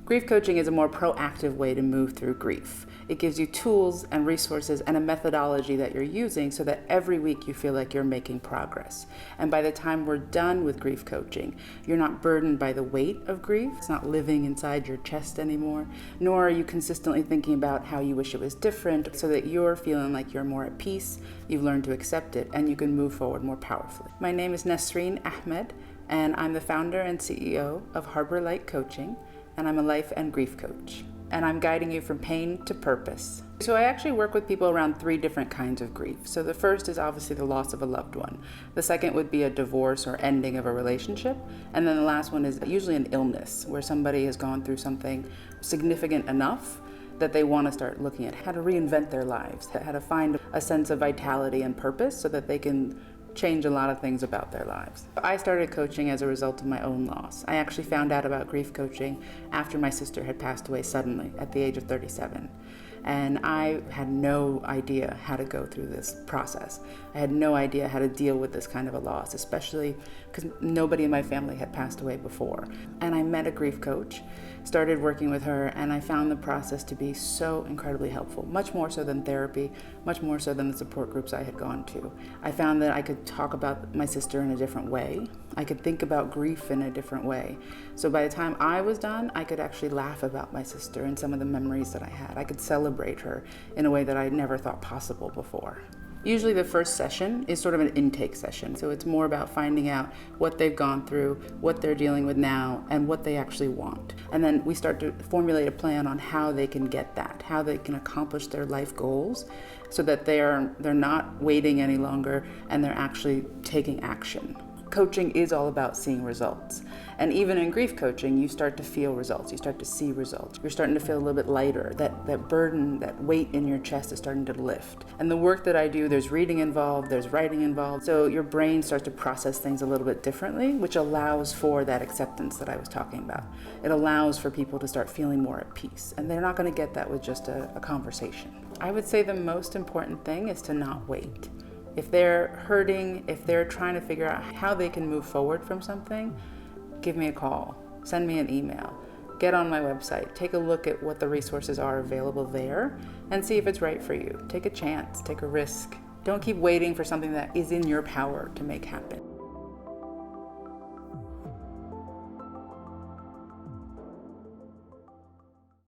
Grief coaching is a more proactive way to move through grief. It gives you tools and resources and a methodology that you're using so that every week you feel like you're making progress. And by the time we're done with grief coaching, you're not burdened by the weight of grief. It's not living inside your chest anymore, nor are you consistently thinking about how you wish it was different, so that you're feeling like you're more at peace, you've learned to accept it, and you can move forward more powerfully. My name is Nasreen Ahmed, and I'm the founder and CEO of Harbor Light Coaching, and I'm a life and grief coach. And I'm guiding you from pain to purpose. So I actually work with people around 3 different kinds of grief. So the first is obviously the loss of a loved one. The second would be a divorce or ending of a relationship. And then the last one is usually an illness, where somebody has gone through something significant enough that they want to start looking at how to reinvent their lives, how to find a sense of vitality and purpose so that they can change a lot of things about their lives. I started coaching as a result of my own loss. I actually found out about grief coaching after my sister had passed away suddenly at the age of 37. And I had no idea how to go through this process. I had no idea how to deal with this kind of a loss, especially because nobody in my family had passed away before. And I met a grief coach, started working with her, and I found the process to be so incredibly helpful, much more so than therapy, much more so than the support groups I had gone to. I found that I could talk about my sister in a different way. I could think about grief in a different way. So by the time I was done, I could actually laugh about my sister and some of the memories that I had. I could celebrate her in a way that I never thought possible before. Usually the first session is sort of an intake session. So it's more about finding out what they've gone through, what they're dealing with now, and what they actually want. And then we start to formulate a plan on how they can get that, how they can accomplish their life goals so that they're not waiting any longer and they're actually taking action. Coaching is all about seeing results. And even in grief coaching, you start to feel results. You start to see results. You're starting to feel a little bit lighter. That burden, that weight in your chest is starting to lift. And the work that I do, there's reading involved, there's writing involved. So your brain starts to process things a little bit differently, which allows for that acceptance that I was talking about. It allows for people to start feeling more at peace. And they're not going to get that with just a conversation. I would say the most important thing is to not wait. If they're hurting, if they're trying to figure out how they can move forward from something, give me a call, send me an email, get on my website, take a look at what the resources are available there and see if it's right for you. Take a chance, take a risk. Don't keep waiting for something that is in your power to make happen.